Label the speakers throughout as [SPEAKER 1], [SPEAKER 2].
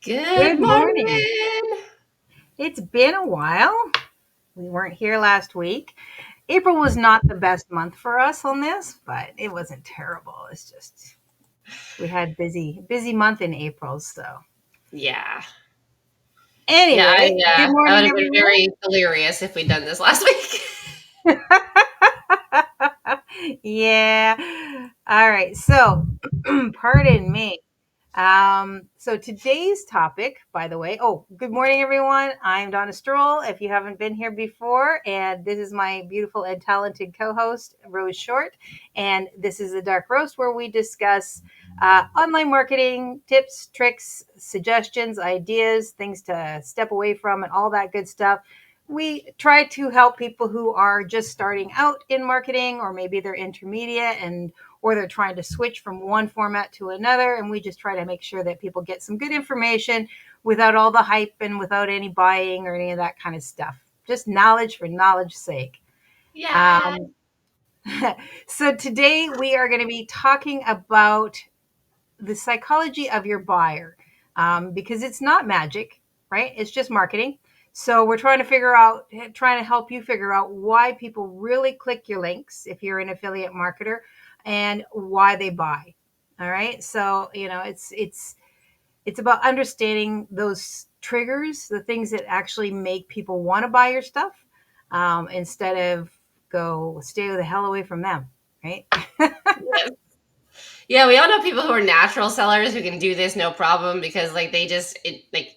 [SPEAKER 1] Good
[SPEAKER 2] Good morning.
[SPEAKER 1] morning.
[SPEAKER 2] It's been a while. We weren't here last week. April was not the best month for us on this, but it wasn't terrible. It's just we had busy month in April. So
[SPEAKER 1] Yeah. Yeah,
[SPEAKER 2] anyway, good
[SPEAKER 1] I would
[SPEAKER 2] morning,
[SPEAKER 1] have been
[SPEAKER 2] everyone.
[SPEAKER 1] very delirious if we'd done this last week.
[SPEAKER 2] Yeah. All right. So, pardon me. So today's topic, by the way, good morning, everyone. I'm Donna Stroll. If you haven't been here before, and this is my beautiful and talented co-host, Rose Short, and this is the Dark Roast, where we discuss online marketing tips, tricks, suggestions, ideas, things to step away from, and all that good stuff. We try to help people who are just starting out in marketing, or maybe they're intermediate and or they're trying to switch from one format to another. And we just try to make sure that people get some good information without all the hype and without any buying or any of that kind of stuff. Just knowledge for knowledge's sake.
[SPEAKER 1] Yeah.
[SPEAKER 2] Um, so today we are going to be talking about the psychology of your buyer, because it's not magic, right? It's just marketing. So we're trying to help you figure out why people really click your links if you're an affiliate marketer, and why they buy. All right. So it's about understanding those triggers, the things that actually make people want to buy your stuff, instead of go stay the hell away from them, right?
[SPEAKER 1] Yeah, we all know people who are natural sellers who can do this no problem because they just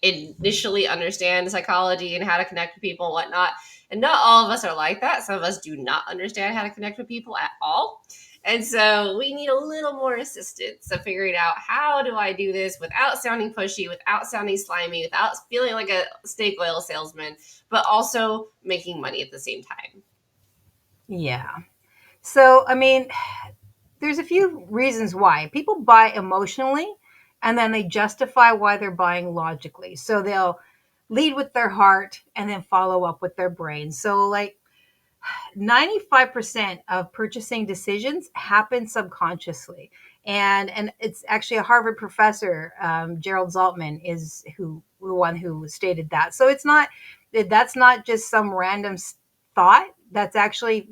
[SPEAKER 1] initially understand psychology and how to connect with people and whatnot. And not all of us are like that. Some of us do not understand how to connect with people at all. And so we need a little more assistance of figuring out how do I do this without sounding pushy, without sounding slimy, without feeling like a steak oil salesman, but also making money at the same time.
[SPEAKER 2] Yeah. So, I mean, there's a few reasons why people buy emotionally, and then they justify why they're buying logically. So they'll lead with their heart and then follow up with their brain. So, like, 95% of purchasing decisions happen subconsciously. And it's actually a Harvard professor, Gerald Zaltman, is who the one who stated that. So that's not just some random thought. That's actually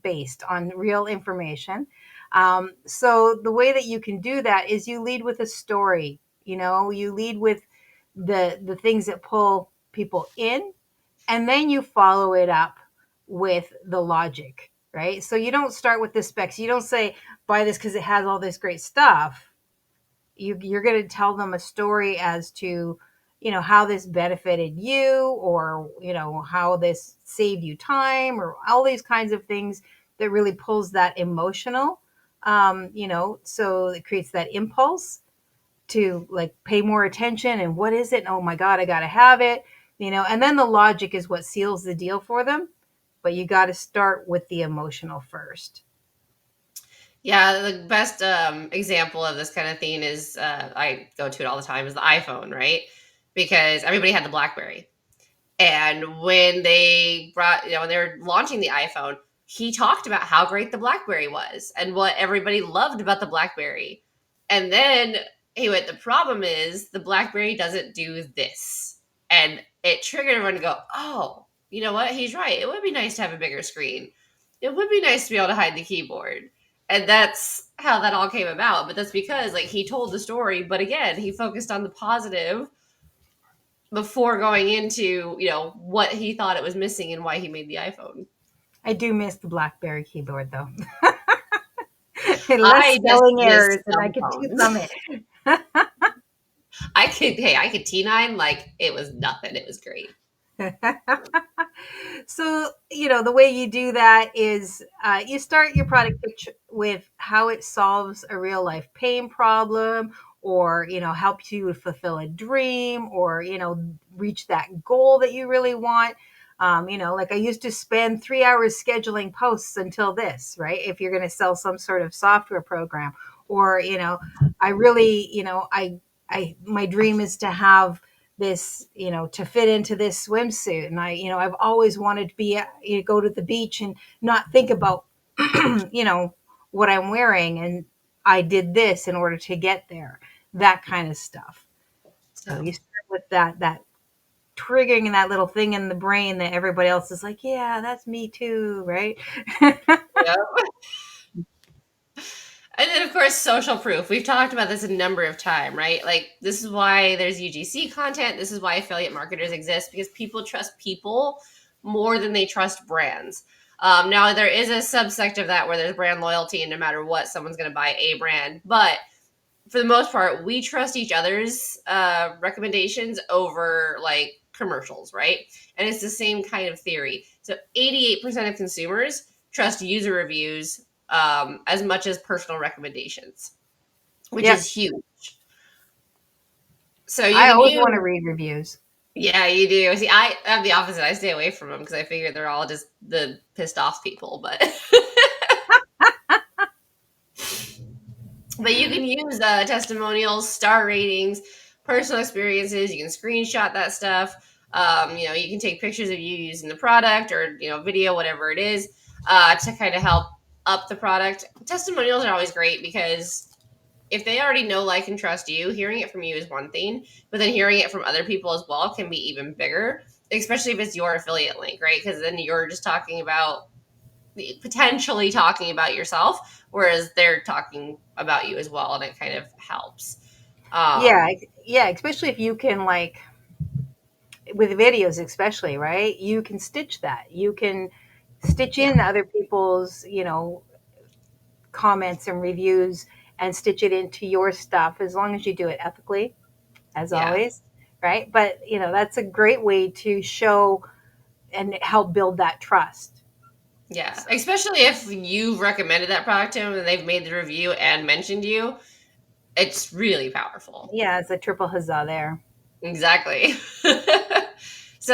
[SPEAKER 2] based on real information. So the way that you can do that is you lead with a story. You lead with the things that pull people in, and then you follow it up with the logic, right? So you don't start with the specs. You don't say buy this because it has all this great stuff. You're going to tell them a story as to how this benefited you, or how this saved you time, or all these kinds of things that really pulls that emotional, so it creates that impulse to like pay more attention. And what is it? Oh my god, I got to have it. And then the logic is what seals the deal for them, but you got to start with the emotional first.
[SPEAKER 1] Yeah, the best example of this kind of thing is I go to it all the time is the iPhone, right? Because everybody had the BlackBerry, and when they brought, when they were launching the iPhone, he talked about how great the BlackBerry was and what everybody loved about the BlackBerry, and then he went, the problem is the BlackBerry doesn't do this, and it triggered everyone to go, oh, you know what? He's right. It would be nice to have a bigger screen. It would be nice to be able to hide the keyboard, and that's how that all came about. But that's because he told the story, but again, he focused on the positive before going into what he thought it was missing and why he made the iPhone.
[SPEAKER 2] I do miss the BlackBerry keyboard though. Less
[SPEAKER 1] I just
[SPEAKER 2] spelling
[SPEAKER 1] missed
[SPEAKER 2] errors, and I
[SPEAKER 1] dumb
[SPEAKER 2] could do
[SPEAKER 1] phones.
[SPEAKER 2] some it.
[SPEAKER 1] I could T9 like it was nothing. It was great.
[SPEAKER 2] So, the way you do that is you start your product pitch with how it solves a real life pain problem, or, helps you fulfill a dream, or, reach that goal that you really want. Like I used to spend 3 hours scheduling posts until this, right? If you're going to sell some sort of software program, or, I really, my dream is to have this, to fit into this swimsuit. And I've always wanted to go to the beach and not think about, what I'm wearing. And I did this in order to get there, that kind of stuff. So
[SPEAKER 1] So,
[SPEAKER 2] you start with that triggering that little thing in the brain that everybody else is like, yeah, that's me too, right?
[SPEAKER 1] yeah. And then, of course, social proof. We've talked about this a number of times, right? Like, this is why there's UGC content. This is why affiliate marketers exist, because people trust people more than they trust brands. Now, there is a subsect of that where there's brand loyalty, and no matter what, someone's going to buy a brand. But for the most part, we trust each other's recommendations over like commercials, right? And it's the same kind of theory. So 88% of consumers trust user reviews as much as personal recommendations, which
[SPEAKER 2] Yep.
[SPEAKER 1] is huge. So you
[SPEAKER 2] I
[SPEAKER 1] can
[SPEAKER 2] always
[SPEAKER 1] use,
[SPEAKER 2] want to read reviews.
[SPEAKER 1] yeah, you do. See, I have the opposite. I stay away from them because I figure they're all just the pissed off people. But but you can use testimonials, star ratings, personal experiences. You can screenshot that stuff. You can take pictures of you using the product or video, whatever it is, to kind of help up the product. Testimonials are always great because if they already know, like, and trust you, hearing it from you is one thing, but then hearing it from other people as well can be even bigger, especially if it's your affiliate link, right? Because then you're just talking about potentially talking about yourself, whereas they're talking about you as well, and it kind of helps.
[SPEAKER 2] Yeah,
[SPEAKER 1] Um,
[SPEAKER 2] yeah, especially if you can like with videos especially, right? You can stitch that. You can stitch
[SPEAKER 1] yeah,
[SPEAKER 2] in other people's, comments and reviews and stitch it into your stuff as long as you do it ethically, as
[SPEAKER 1] yeah,
[SPEAKER 2] always, right? But, that's a great way to show and help build that trust.
[SPEAKER 1] yeah.
[SPEAKER 2] So,
[SPEAKER 1] Especially if you've recommended that product to them and they've made the review and mentioned you, it's really powerful.
[SPEAKER 2] yeah, it's a triple huzzah there.
[SPEAKER 1] Exactly. So,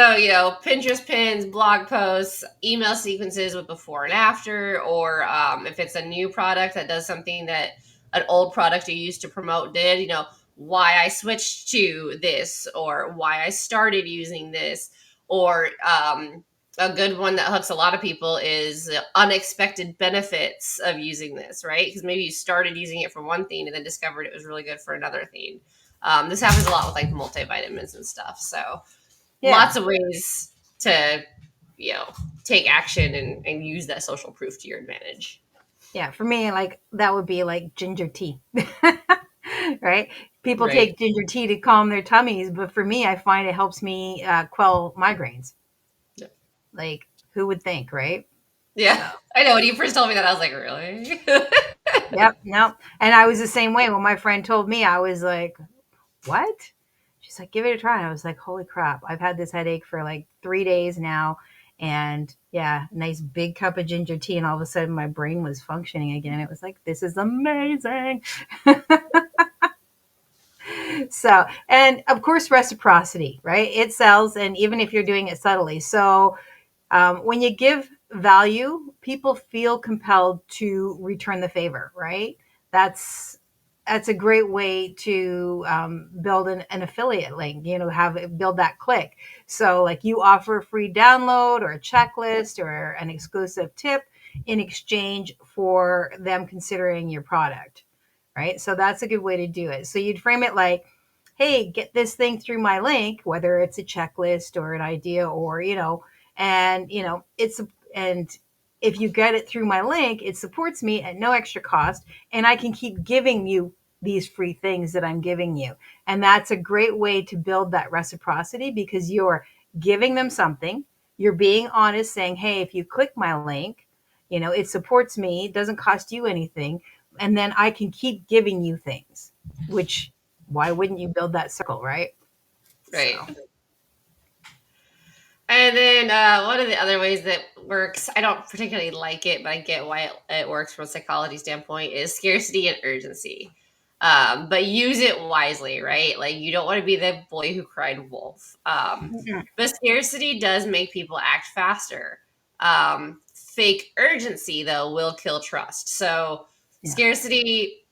[SPEAKER 1] Pinterest pins, blog posts, email sequences with before and after, or if it's a new product that does something that an old product you used to promote did, why I switched to this, or why I started using this, or a good one that hooks a lot of people is unexpected benefits of using this, right? Because maybe you started using it for one thing and then discovered it was really good for another thing. This happens a lot with like multivitamins and stuff. So
[SPEAKER 2] Yeah.
[SPEAKER 1] lots of ways to, you know, take action and use that social proof to your advantage.
[SPEAKER 2] Yeah. For me, like that would be like ginger tea. Right? People
[SPEAKER 1] Right.
[SPEAKER 2] take ginger tea to calm their tummies, but for me, I find it helps me quell migraines.
[SPEAKER 1] Yeah.
[SPEAKER 2] Like, who would think, right?
[SPEAKER 1] Yeah.
[SPEAKER 2] So,
[SPEAKER 1] I know. When you first told me that, I was like, really?
[SPEAKER 2] yep, no. And I was the same way when my friend told me, I was like, what? She's like, give it a try. And I was like, holy crap. I've had this headache for like 3 days now. And yeah, nice big cup of ginger tea. And all of a sudden my brain was functioning again. It was like, this is amazing. So, and of course, reciprocity, right? It sells. And even if you're doing it subtly. So, when you give value, people feel compelled to return the favor, right? That's that's a great way to build an affiliate link. Have it build that click. So, like you offer a free download or a checklist or an exclusive tip in exchange for them considering your product, right? So that's a good way to do it. So you'd frame it like, hey, get this thing through my link, whether it's a checklist or an idea or, and and if you get it through my link, it supports me at no extra cost, and I can keep giving you these free things that I'm giving you. And that's a great way to build that reciprocity because you're giving them something. You're being honest, saying, hey, if you click my link, it supports me, it doesn't cost you anything, and then I can keep giving you things, which why wouldn't you build that circle, right?
[SPEAKER 1] Right.
[SPEAKER 2] So,
[SPEAKER 1] And then one of the other ways that works, I don't particularly like it, but I get why it works from a psychology standpoint, is scarcity and urgency. But use it wisely, right? Like you don't want to be the boy who cried wolf.
[SPEAKER 2] mm-mm.
[SPEAKER 1] But scarcity does make people act faster. Fake urgency, though, will kill trust. So
[SPEAKER 2] Yeah.
[SPEAKER 1] scarcity,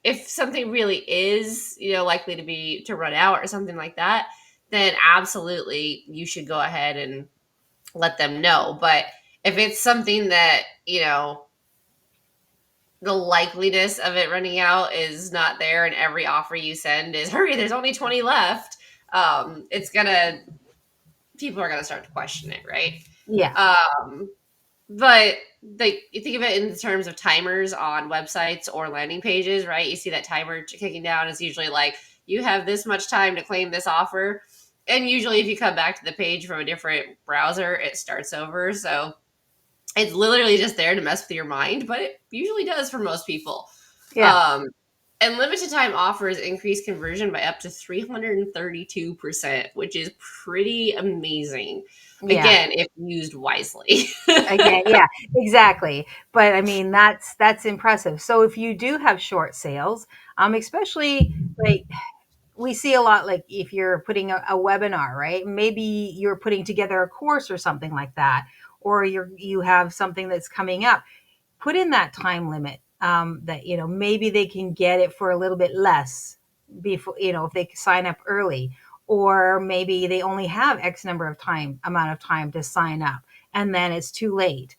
[SPEAKER 1] if something really is, likely to run out or something like that, then absolutely you should go ahead and let them know. But if it's something that, the likeliness of it running out is not there, and every offer you send is hurry, there's only 20 left. It's gonna People are gonna start to question it, right?
[SPEAKER 2] Yeah.
[SPEAKER 1] Um, but like you think of it in terms of timers on websites or landing pages, right? You see that timer kicking down. It's usually like you have this much time to claim this offer. And usually, if you come back to the page from a different browser, it starts over. So it's literally just there to mess with your mind, but it usually does for most people.
[SPEAKER 2] Yeah.
[SPEAKER 1] Um, and limited time offers increase conversion by up to 332%, which is pretty amazing.
[SPEAKER 2] Yeah.
[SPEAKER 1] Again, if used wisely.
[SPEAKER 2] Again, yeah, exactly. But I mean, that's impressive. So if you do have short sales, especially like we see a lot, like if you're putting a webinar, right? Maybe you're putting together a course or something like that, or you have something that's coming up. Put in that time limit, that maybe they can get it for a little bit less before, if they sign up early, or maybe they only have X number of amount of time to sign up, and then it's too late.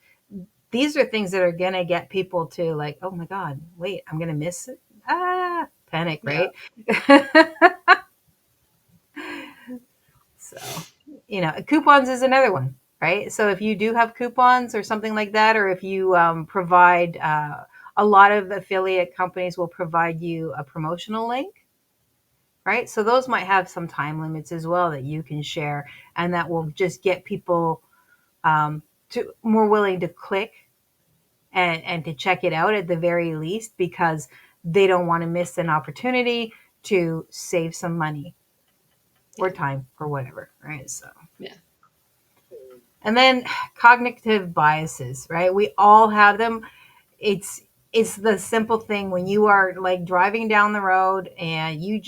[SPEAKER 2] These are things that are going to get people to like, oh my god, wait, I'm going to miss it. Panic,
[SPEAKER 1] Yeah.
[SPEAKER 2] right? So, coupons is another one, right? So if you do have coupons or something like that, or if you provide, a lot of affiliate companies will provide you a promotional link, right? So those might have some time limits as well that you can share, and that will just get people, to more willing to click and to check it out at the very least, because they don't want to miss an opportunity to save some money or
[SPEAKER 1] Yeah.
[SPEAKER 2] time or whatever, right? So,
[SPEAKER 1] Yeah.
[SPEAKER 2] and then cognitive biases, right? We all have them. It's the simple thing when you are like driving down the road and you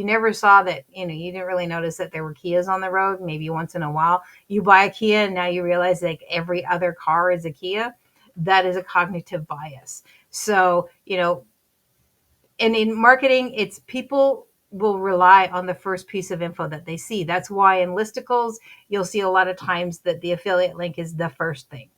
[SPEAKER 2] never saw that, you didn't really notice that there were Kias on the road. Maybe once in a while you buy a Kia and now you realize like every other car is a Kia. That is a cognitive bias. So, and in marketing, it's people will rely on the first piece of info that they see. That's why in listicles, you'll see a lot of times that the affiliate link is the first thing,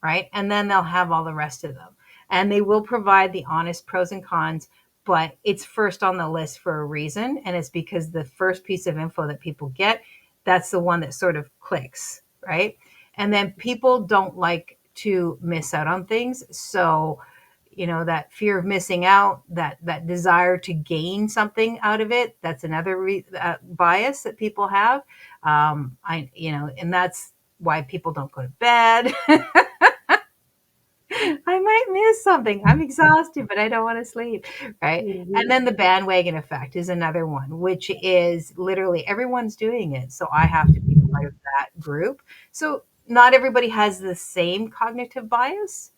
[SPEAKER 2] right? And then they'll have all the rest of them. And they will provide the honest pros and cons, but it's first on the list for a reason. And it's because the first piece of info that people get, that's the one that sort of clicks, right? And then people don't like to miss out on things. So, that fear of missing out, that desire to gain something out of it, that's another bias that people have. And that's why people don't go to bed. I might miss something. I'm exhausted, but I don't want to sleep. Right. And
[SPEAKER 1] Mhm.
[SPEAKER 2] then the bandwagon effect is another one, which is literally everyone's doing it. So I have to be part of that group. So not everybody has the same cognitive bias,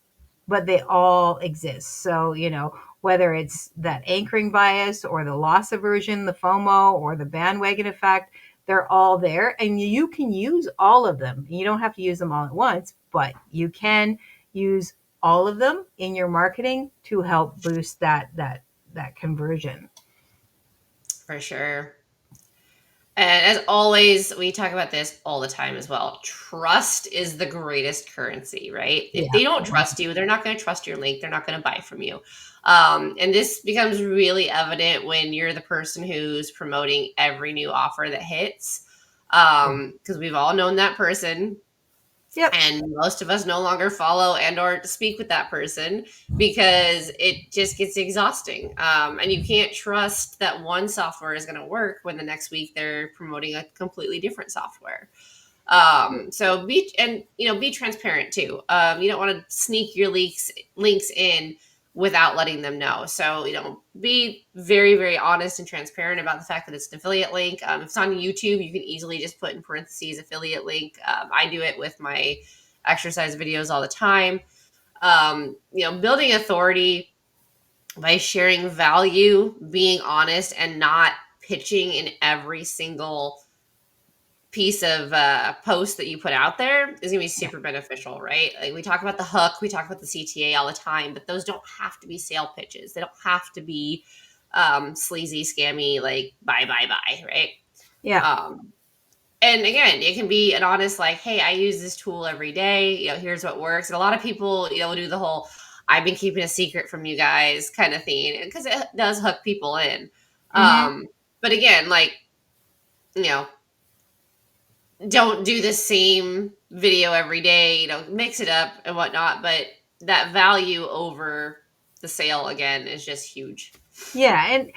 [SPEAKER 2] but they all exist. So, whether it's that anchoring bias or the loss aversion, the FOMO, or the bandwagon effect, they're all there. And you can use all of them. You don't have to use them all at once, but you can use all of them in your marketing to help boost that conversion.
[SPEAKER 1] For sure. And as always, we talk about this all the time as well. Trust is the greatest currency, right? If
[SPEAKER 2] Yeah.
[SPEAKER 1] they don't trust you, they're not going to trust your link. They're not going to buy from you. And this becomes really evident when you're the person who's promoting every new offer that hits.
[SPEAKER 2] Yeah.
[SPEAKER 1] Because we've all known that person,
[SPEAKER 2] Yep.
[SPEAKER 1] and most of us no longer follow and or speak with that person because it just gets exhausting, and you can't trust that one software is going to work when the next week they're promoting a completely different software. So be transparent too. You don't want to sneak your links in without letting them know. So be very very honest and transparent about the fact that it's an affiliate link. If it's on YouTube, you can easily just put in parentheses affiliate link. I do it with my exercise videos all the time. Building authority by sharing value, being honest, and not pitching in every single piece of post that you put out there is going to be
[SPEAKER 2] Yeah.
[SPEAKER 1] super beneficial, right? Like we talk about the hook, we talk about the CTA all the time, but those don't have to be sale pitches. They don't have to be sleazy, scammy, like buy, right?
[SPEAKER 2] Yeah.
[SPEAKER 1] Um, and again, it can be an honest, like, hey, I use this tool every day. Here's what works. And a lot of people, will do the whole, I've been keeping a secret from you guys kind of thing, because it does hook people in.
[SPEAKER 2] Hmm.
[SPEAKER 1] But again, like, you know, don't do the same video every day, mix it up and whatnot. But that value over the sale again is just huge.
[SPEAKER 2] Yeah, and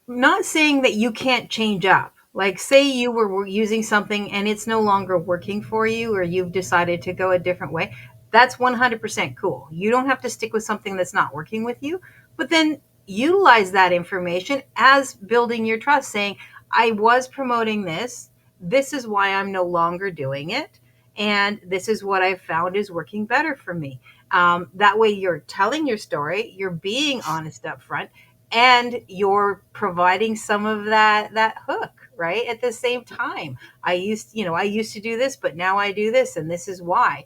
[SPEAKER 2] not saying that you can't change up. Like, say you were using something and it's no longer working for you, or you've decided to go a different way. That's 100% cool. You don't have to stick with something that's not working with you, but then utilize that information as building your trust, saying, I was promoting this. This is why I'm no longer doing it. And this is what I found is working better for me. That way, you're telling your story, you're being honest up front, and you're providing some of that hook, right, at the same time. I used to do this, but now I do this, and this is why.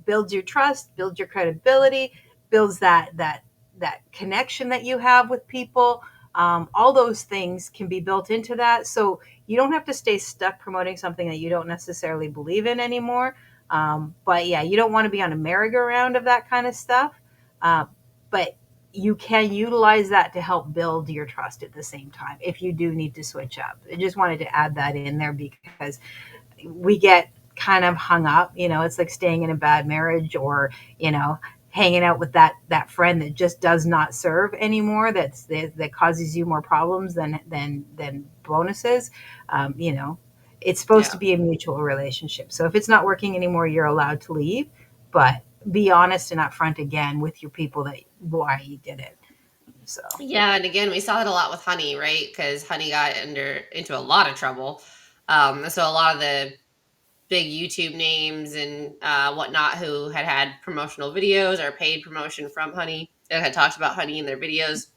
[SPEAKER 2] Builds your trust, builds your credibility, builds that connection that you have with people. All those things can be built into that, so you don't have to stay stuck promoting something that you don't necessarily believe in anymore. But yeah, you don't want to be on a merry-go-round of that kind of stuff. But you can utilize that to help build your trust at the same time if you do need to switch up. I just wanted to add that in there because we get kind of hung up. It's like staying in a bad marriage, or hanging out with that friend that just does not serve anymore, that causes you more problems than bonuses. It's supposed
[SPEAKER 1] Yeah.
[SPEAKER 2] to be a mutual relationship, so if it's not working anymore, you're allowed to leave, but be honest and upfront again with your people that why you did it. So
[SPEAKER 1] Yeah, and again, we saw it a lot with Honey, right? Because Honey got into a lot of trouble. So a lot of the big YouTube names and whatnot who had promotional videos or paid promotion from Honey and had talked about Honey in their videos,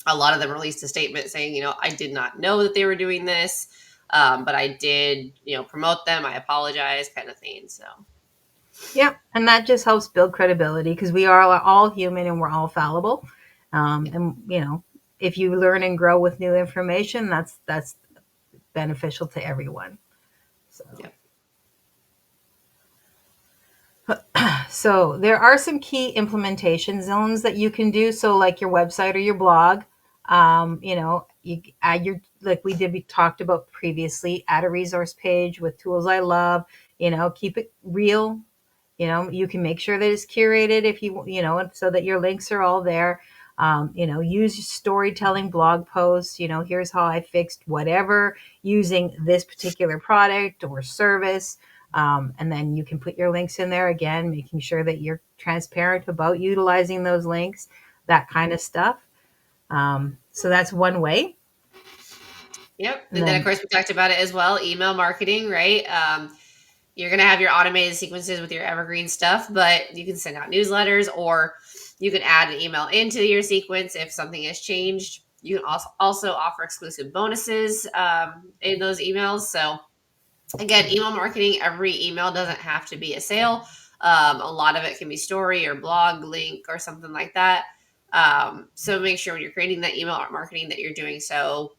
[SPEAKER 1] a lot of them released a statement saying, I did not know that they were doing this, but I did, promote them. I apologize, kind of thing. So
[SPEAKER 2] yeah, and that just helps build credibility because we are all human and we're all fallible.
[SPEAKER 1] yeah,
[SPEAKER 2] And if you learn and grow with new information, that's beneficial to everyone. So,
[SPEAKER 1] yeah,
[SPEAKER 2] so there are some key implementation zones that you can do. So, like your website or your blog, you add your, like we talked about previously, add a resource page with tools I love. Keep it real. You can make sure that it's curated if so that your links are all there. Use storytelling blog posts. Here's how I fixed whatever using this particular product or service. And then you can put your links in there again, making sure that you're transparent about utilizing those links, that kind of stuff. So that's one way.
[SPEAKER 1] yep.
[SPEAKER 2] And
[SPEAKER 1] And then of
[SPEAKER 2] then,
[SPEAKER 1] course we talked about it as well, email marketing, right? You're going to have your automated sequences with your evergreen stuff, but you can send out newsletters, or you can add an email into your sequence if something has changed. You can also offer exclusive bonuses in those emails. So again, email marketing, every email doesn't have to be a sale. A lot of it can be story or blog link or something like that. So make sure when you're creating that email marketing that you're doing so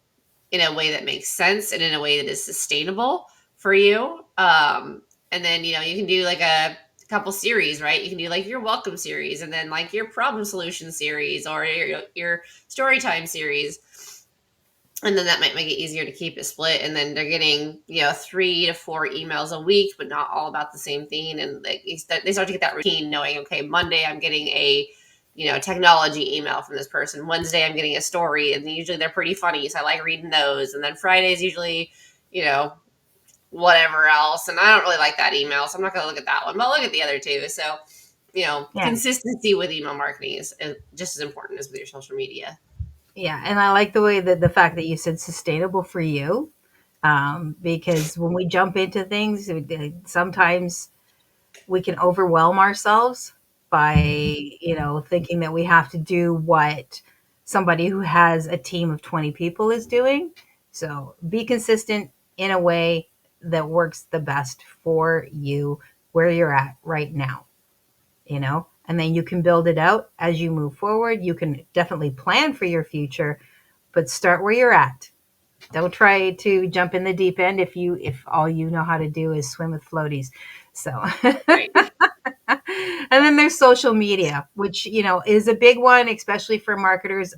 [SPEAKER 1] in a way that makes sense and in a way that is sustainable for you. And then, you can do like a couple series, right? You can do like your welcome series, and then like your problem solution series, or your story time series. And then that might make it easier to keep it split. And then they're getting, 3 to 4 emails a week, but not all about the same thing. And they start to get that routine, knowing, okay, Monday I'm getting a technology email from this person. Wednesday I'm getting a story, and usually they're pretty funny, so I like reading those. And then Friday's usually, you know, whatever else. And I don't really like that email, so I'm not going to look at that one, but I'll look at the other two. So,
[SPEAKER 2] yeah,
[SPEAKER 1] consistency with email marketing is just as important as with your social media.
[SPEAKER 2] yeah. And I like the way that the fact that you said sustainable for you, because when we jump into things, sometimes we can overwhelm ourselves by thinking that we have to do what somebody who has a team of 20 people is doing. So be consistent in a way that works the best for you where you're at right now, and then you can build it out as you move forward. You can definitely plan for your future, but start where you're at. Don't try to jump in the deep end if all you know how to do is swim with floaties. So
[SPEAKER 1] Right.
[SPEAKER 2] And then there's social media, which, is a big one, especially for marketers,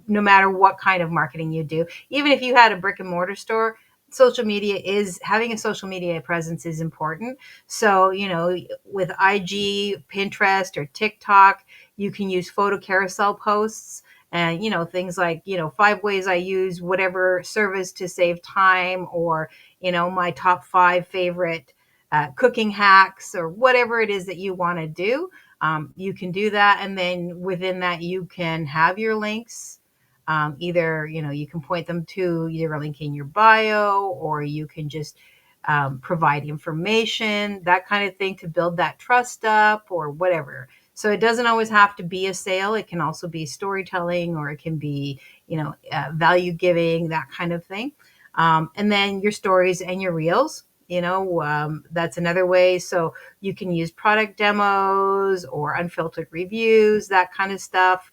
[SPEAKER 2] no matter what kind of marketing you do. Even if you had a brick and mortar store, social media is having a social media presence is important. So, with IG, Pinterest, or TikTok, you can use photo carousel posts and, things like, 5 ways I use whatever service to save time, or, my top 5 favorite cooking hacks, or whatever it is that you want to do. You can do that. And then within that, you can have your links. Either, you can point them to either a link in your bio, or you can just provide information, that kind of thing, to build that trust up, or whatever. So it doesn't always have to be a sale. It can also be storytelling, or it can be, value giving, that kind of thing. And then your stories and your reels, that's another way. So you can use product demos or unfiltered reviews, that kind of stuff.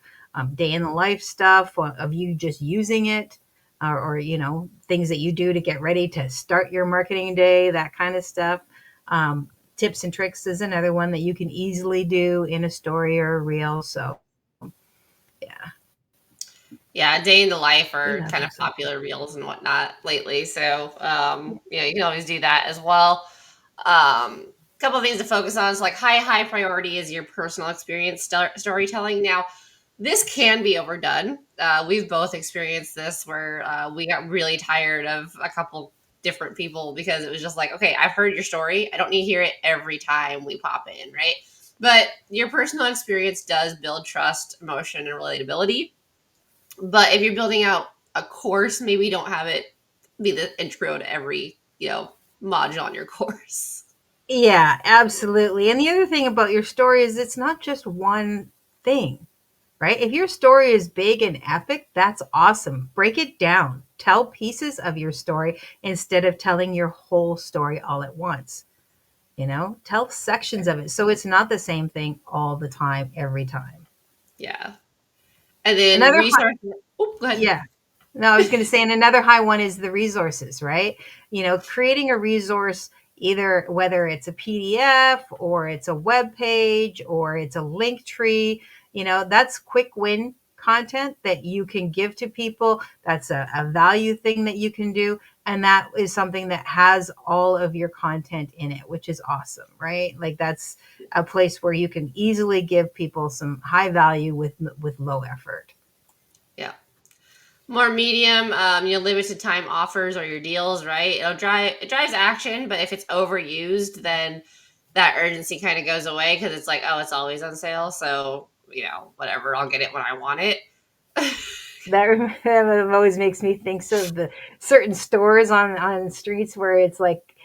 [SPEAKER 2] Day in the life stuff of you just using it, or, things that you do to get ready to start your marketing day, that kind of stuff. Tips and tricks is another one that you can easily do in a story or a reel. So yeah,
[SPEAKER 1] Yeah, day in the life are
[SPEAKER 2] that's
[SPEAKER 1] kind of
[SPEAKER 2] awesome.
[SPEAKER 1] popular reels and whatnot lately. So, you can always do that as well. Couple of things to focus on is like high priority is your personal experience storytelling. Now, this can be overdone. We've both experienced this where we got really tired of a couple different people because it was just like, okay, I've heard your story. I don't need to hear it every time we pop in, right? But your personal experience does build trust, emotion, and relatability. But if you're building out a course, maybe don't have it be the intro to every, module on your course.
[SPEAKER 2] Yeah, absolutely. And the other thing about your story is it's not just one thing, right? If your story is big and epic, that's awesome. Break it down. Tell pieces of your story instead of telling your whole story all at once. Tell sections of it so it's not the same thing all the time, every time.
[SPEAKER 1] Yeah. And then
[SPEAKER 2] Another
[SPEAKER 1] research. Oh, go ahead.
[SPEAKER 2] Yeah. No, I was going to say, and another high one is the resources, right? Creating a resource, either whether it's a PDF or it's a web page or it's a link tree, that's quick win content that you can give to people. That's a value thing that you can do. And that is something that has all of your content in it, which is awesome, right? Like that's a place where you can easily give people some high value with low effort.
[SPEAKER 1] Yeah. More medium, limited time offers or your deals, right? It drives action, but if it's overused, then that urgency kind of goes away because it's like, oh, it's always on sale. So, whatever, I'll get it when I want it.
[SPEAKER 2] That always makes me think of the certain stores on streets where it's like,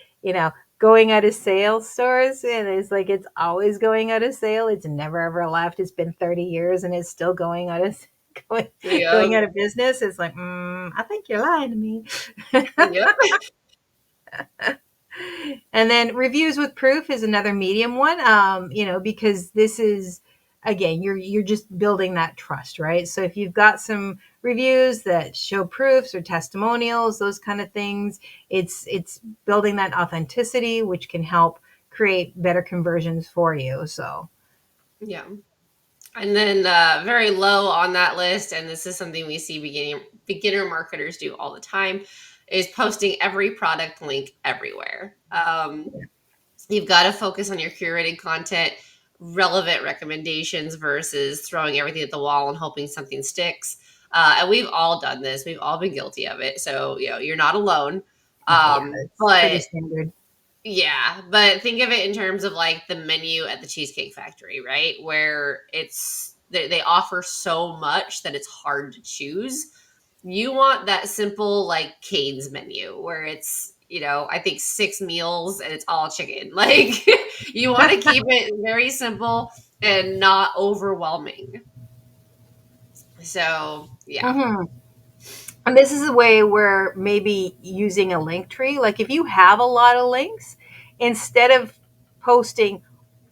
[SPEAKER 2] going out of sale stores, and it's like it's always going out of sale. It's never ever left. It's been 30 years and it's still going out of going, going
[SPEAKER 1] Yep.
[SPEAKER 2] out of business. It's like, I think you're lying to me.
[SPEAKER 1] Yep.
[SPEAKER 2] And then reviews with proof is another medium one, because this is, again, you're just building that trust, right? So if you've got some reviews that show proofs or testimonials, those kind of things, it's building that authenticity, which can help create better conversions for you. So
[SPEAKER 1] Yeah. And then very low on that list, and this is something we see beginner marketers do all the time, is posting every product link everywhere. You've got to focus on your curated content, relevant recommendations versus throwing everything at the wall and hoping something sticks. And we've all done this. We've all been guilty of it. So, you're not alone.
[SPEAKER 2] yeah, it's pretty
[SPEAKER 1] But
[SPEAKER 2] standard.
[SPEAKER 1] yeah, but think of it in terms of like the menu at the Cheesecake Factory, right? Where they offer so much that it's hard to choose. You want that simple like Cane's menu where it's, I think 6 meals and it's all chicken. Like you want to keep it very simple and not overwhelming. So, yeah.
[SPEAKER 2] Mhm. And this is a way where maybe using a link tree, like if you have a lot of links, instead of posting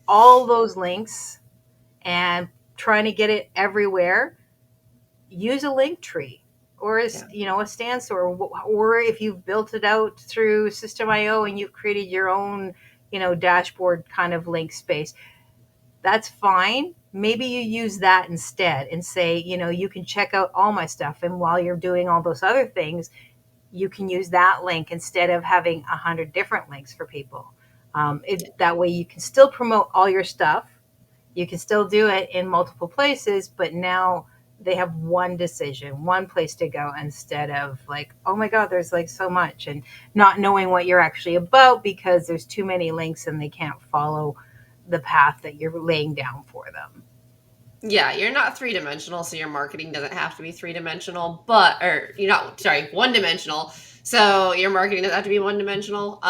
[SPEAKER 2] all those links and trying to get it everywhere, use a link tree, or
[SPEAKER 1] Yeah.
[SPEAKER 2] a stance, or if you've built it out through System.io and you've created your own, dashboard kind of link space, that's fine. Maybe you use that instead and say, you can check out all my stuff. And while you're doing all those other things, you can use that link instead of having 100 different links for people. That way you can still promote all your stuff. You can still do it in multiple places, but now they have one decision, one place to go instead of like, oh my God, there's like so much, and not knowing what you're actually about because there's too many links and they can't follow the path that you're laying down for them.
[SPEAKER 1] Yeah, you're not three dimensional, so your marketing doesn't have to be three dimensional, but or you're not sorry, one dimensional. So your marketing doesn't have to be one dimensional.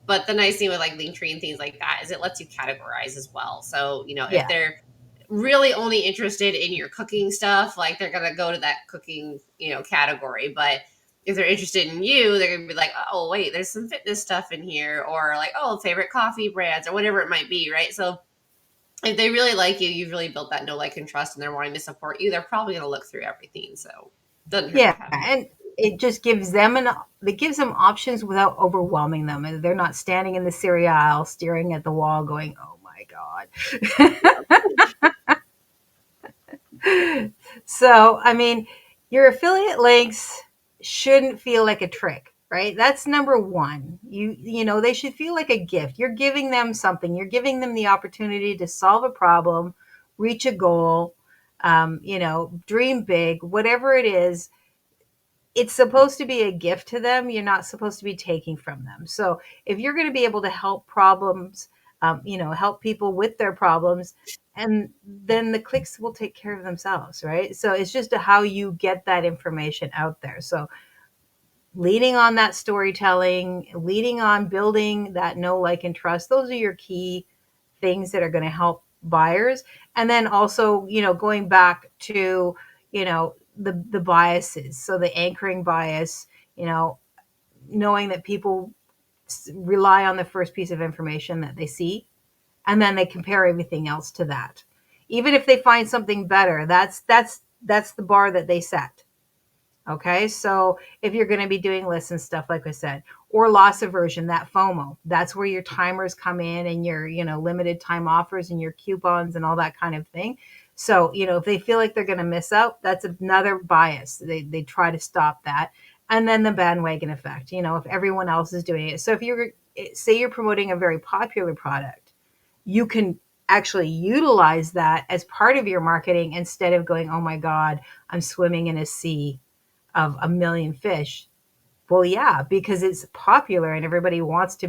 [SPEAKER 1] But the nice thing with like Linktree and things like that is it lets you categorize as well. So, if
[SPEAKER 2] Yeah.
[SPEAKER 1] they're really only interested in your cooking stuff, like they're gonna go to that cooking, category. But if they're interested in you, they're gonna be like, oh wait, there's some fitness stuff in here, or like, oh, favorite coffee brands or whatever it might be, right? So if they really like you, you've really built that know, like, and trust, and they're wanting to support you, they're probably going to look through everything. So it doesn't hurt
[SPEAKER 2] Yeah.
[SPEAKER 1] to have it.
[SPEAKER 2] And it just gives them it gives them options without overwhelming them. And they're not standing in the cereal aisle staring at the wall going, oh my God. So, I mean, your affiliate links shouldn't feel like a trick, right? That's number one. They should feel like a gift. You're giving them something. You're giving them the opportunity to solve a problem, reach a goal, dream big, whatever it is. It's supposed to be a gift to them. You're not supposed to be taking from them. So if you're going to be able to help problems, help people with their problems, and then the clicks will take care of themselves, right? So it's just how you get that information out there. So leading on that storytelling, leading on building that know, like, and trust, those are your key things that are going to help buyers. And then also, going back to, the biases. So the anchoring bias, knowing that people rely on the first piece of information that they see, and then they compare everything else to that. Even if they find something better, that's the bar that they set. Okay, so if you're going to be doing lists and stuff, like I said, or loss aversion, that FOMO, that's where your timers come in and your, limited time offers and your coupons and all that kind of thing. So, if they feel like they're going to miss out, that's another bias. They try to stop that. And then the bandwagon effect, if everyone else is doing it. So if say you're promoting a very popular product, you can actually utilize that as part of your marketing instead of going, oh my God, I'm swimming in a sea of a million fish. Well, yeah, because it's popular and everybody wants to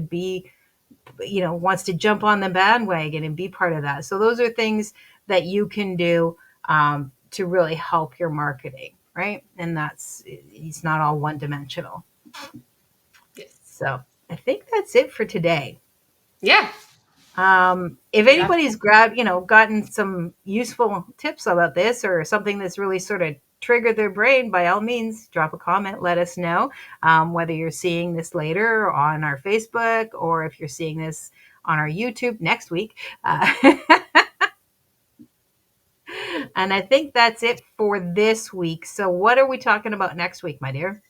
[SPEAKER 2] wants to jump on the bandwagon and be part of that. So those are things that you can do to really help your marketing, right? And it's not all one dimensional.
[SPEAKER 1] Yes.
[SPEAKER 2] So I think that's it for today.
[SPEAKER 1] Yeah.
[SPEAKER 2] If
[SPEAKER 1] Yeah.
[SPEAKER 2] anybody's gotten some useful tips about this or something that's really sort of triggered their brain, by all means, drop a comment. Let us know whether you're seeing this later on our Facebook or if you're seeing this on our YouTube next week. And I think that's it for this week. So, what are we talking about next week, my dear?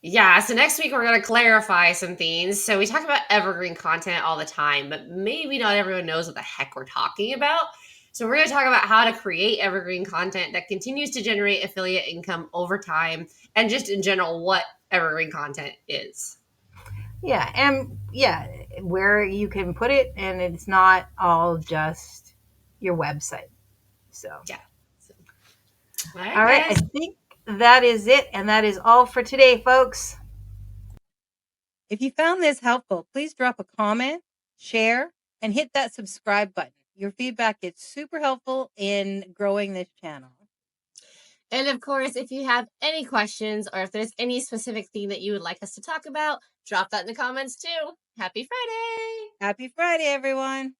[SPEAKER 1] Yeah. So next week we're going to clarify some things. So we talk about evergreen content all the time, but maybe not everyone knows what the heck we're talking about. So we're going to talk about how to create evergreen content that continues to generate affiliate income over time, and just in general what evergreen content is.
[SPEAKER 2] Yeah, and yeah, where you can put it, and it's not all just your website. So,
[SPEAKER 1] Yeah. So, all right,
[SPEAKER 2] all right, I
[SPEAKER 1] guys.
[SPEAKER 2] think that is it, and that is all for today, folks. If you found this helpful, please drop a comment, share, and hit that subscribe button. Your feedback is super helpful in growing this channel.
[SPEAKER 1] And of course, if you have any questions or if there's any specific thing that you would like us to talk about, drop that in the comments too. Happy Friday!
[SPEAKER 2] Happy Friday, everyone.